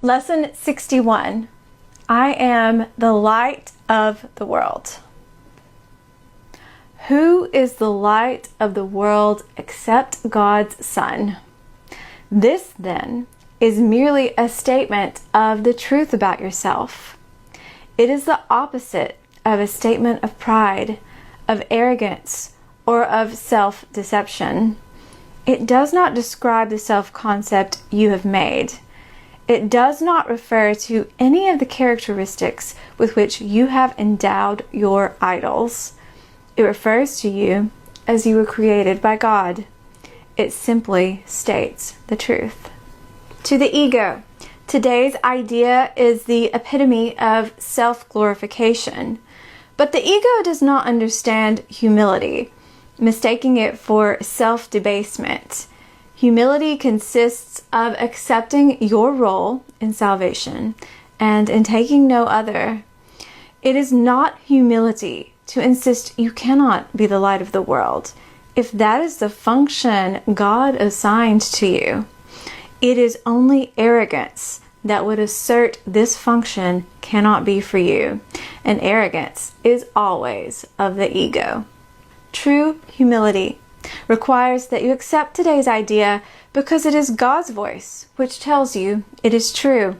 Lesson 61. I am the light of the world. Who is the light of the world except God's Son? This, then, is merely a statement of the truth about yourself. It is the opposite of a statement of pride, of arrogance, or of self-deception. It does not describe the self-concept you have made. It does not refer to any of the characteristics with which you have endowed your idols. It refers to you as you were created by God. It simply states the truth. To the ego, today's idea is the epitome of self-glorification. But the ego does not understand humility, mistaking it for self-debasement. Humility consists of accepting your role in salvation and in taking no other. It is not humility to insist you cannot be the light of the world, if that is the function God assigned to you. It is only arrogance that would assert this function cannot be for you, and arrogance is always of the ego. True humility requires that you accept today's idea because it is God's voice which tells you it is true.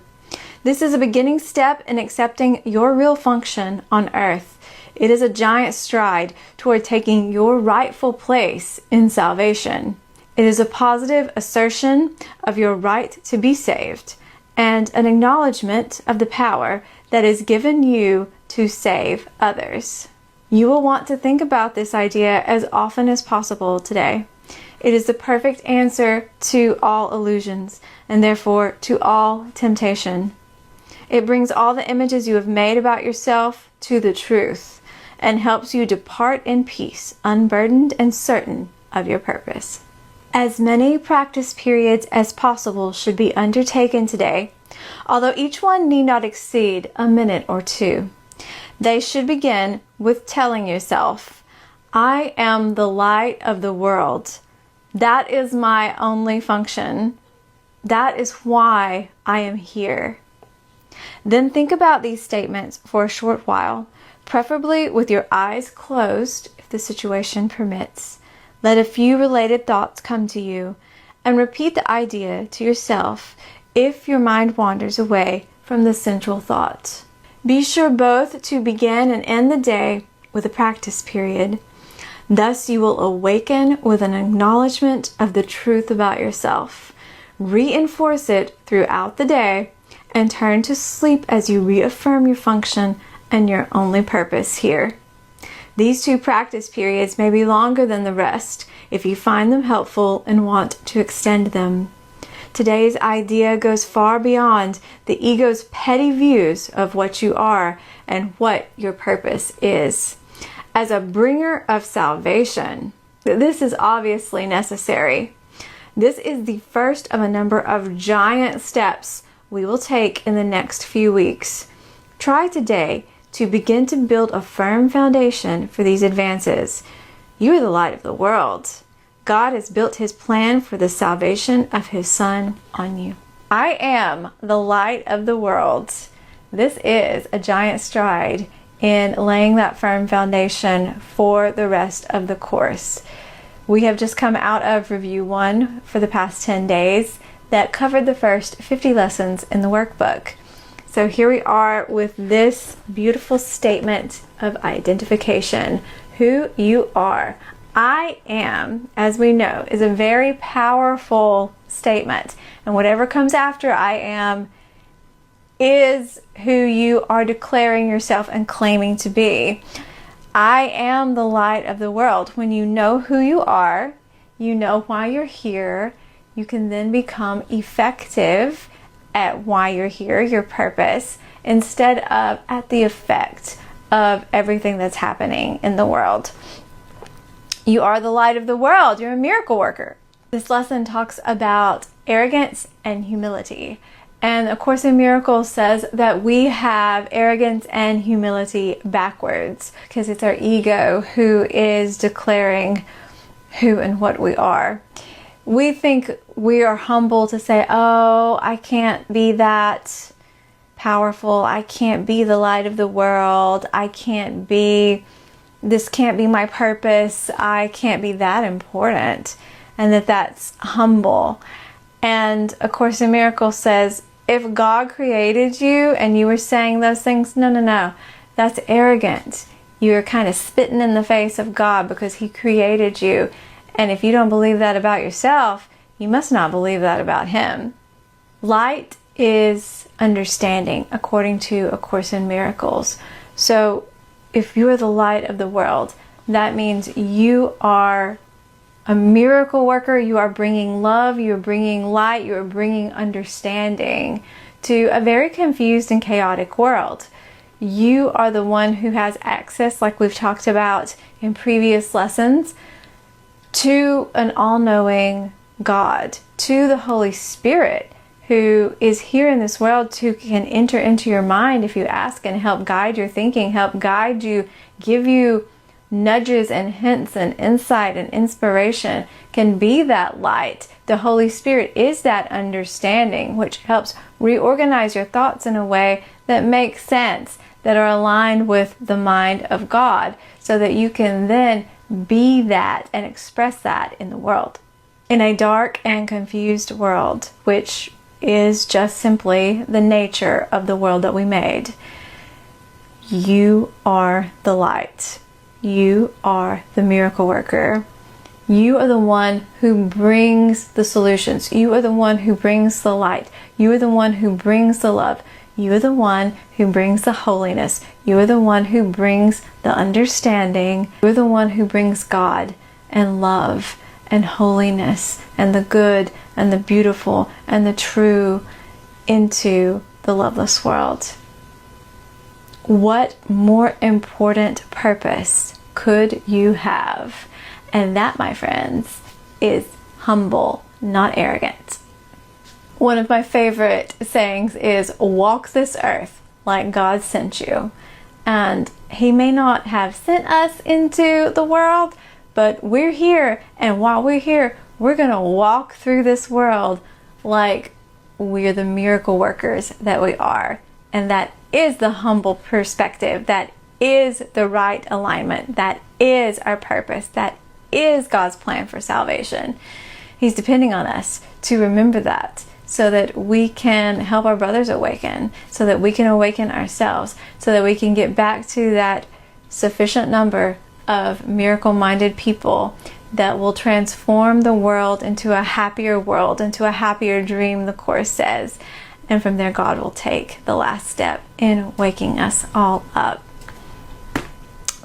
This is a beginning step in accepting your real function on earth. It is a giant stride toward taking your rightful place in salvation. It is a positive assertion of your right to be saved and an acknowledgement of the power that is given you to save others. You will want to think about this idea as often as possible today. It is the perfect answer to all illusions and therefore to all temptation. It brings all the images you have made about yourself to the truth and helps you depart in peace, unburdened and certain of your purpose. As many practice periods as possible should be undertaken today, although each one need not exceed a minute or two. They should begin with telling yourself, I am the light of the world. That is my only function. That is why I am here. Then think about these statements for a short while, preferably with your eyes closed if the situation permits. Let a few related thoughts come to you and repeat the idea to yourself if your mind wanders away from the central thought. Be sure both to begin and end the day with a practice period. Thus you will awaken with an acknowledgement of the truth about yourself, reinforce it throughout the day, and turn to sleep as you reaffirm your function and your only purpose here. These two practice periods may be longer than the rest if you find them helpful and want to extend them. Today's idea goes far beyond the ego's petty views of what you are and what your purpose is. As a bringer of salvation, this is obviously necessary. This is the first of a number of giant steps we will take in the next few weeks. Try today to begin to build a firm foundation for these advances. You are the light of the world. God has built His plan for the salvation of His Son on you. I am the light of the world. This is a giant stride in laying that firm foundation for the rest of the course. We have just come out of Review 1 for the past 10 days that covered the first 50 lessons in the workbook. So here we are with this beautiful statement of identification, who you are. I am, as we know, is a very powerful statement. And whatever comes after I am is who you are declaring yourself and claiming to be. I am the light of the world. When you know who you are, you know why you're here, you can then become effective at why you're here, your purpose, instead of at the effect of everything that's happening in the world. You are the light of the world. You're a miracle worker. This lesson talks about arrogance and humility. And A Course in Miracles says that we have arrogance and humility backwards because it's our ego who is declaring who and what we are. we think we are humble to say, oh, I can't be that powerful. I can't be the light of the world. This can't be my purpose. I can't be that important. And that's humble. And A Course in Miracles says, if God created you and you were saying those things, no. That's arrogant. You're kind of spitting in the face of God because He created you. And if you don't believe that about yourself, you must not believe that about Him. Light is understanding, according to A Course in Miracles. So if you are the light of the world, that means you are a miracle worker. You are bringing love, you are bringing light, you are bringing understanding to a very confused and chaotic world. You are the one who has access, like we've talked about in previous lessons, to an all-knowing God, to the Holy Spirit, who is here in this world, who can enter into your mind if you ask and help guide your thinking, help guide you, give you nudges and hints and insight and inspiration, can be that light. The Holy Spirit is that understanding, which helps reorganize your thoughts in a way that makes sense, that are aligned with the mind of God, so that you can then be that and express that in the world. In a dark and confused world, which is just simply the nature of the world that we made, you are the light. You are the miracle worker. You are the one who brings the solutions. You are the one who brings the light. You are the one who brings the love. You are the one who brings the holiness. You are the one who brings the understanding. You are the one who brings God and love and holiness and the good and the beautiful and the true into the loveless world. What more important purpose could you have? And that, my friends, is humble, not arrogant. One of my favorite sayings is, walk this earth like God sent you. And He may not have sent us into the world, but we're here. And while we're here, we're going to walk through this world like we're the miracle workers that we are. And that is the humble perspective. That is the right alignment. That is our purpose. That is God's plan for salvation. He's depending on us to remember that, so that we can help our brothers awaken, so that we can awaken ourselves, so that we can get back to that sufficient number of miracle-minded people that will transform the world into a happier world, into a happier dream, the Course says. And from there, God will take the last step in waking us all up.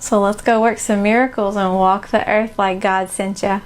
So let's go work some miracles and walk the earth like God sent you.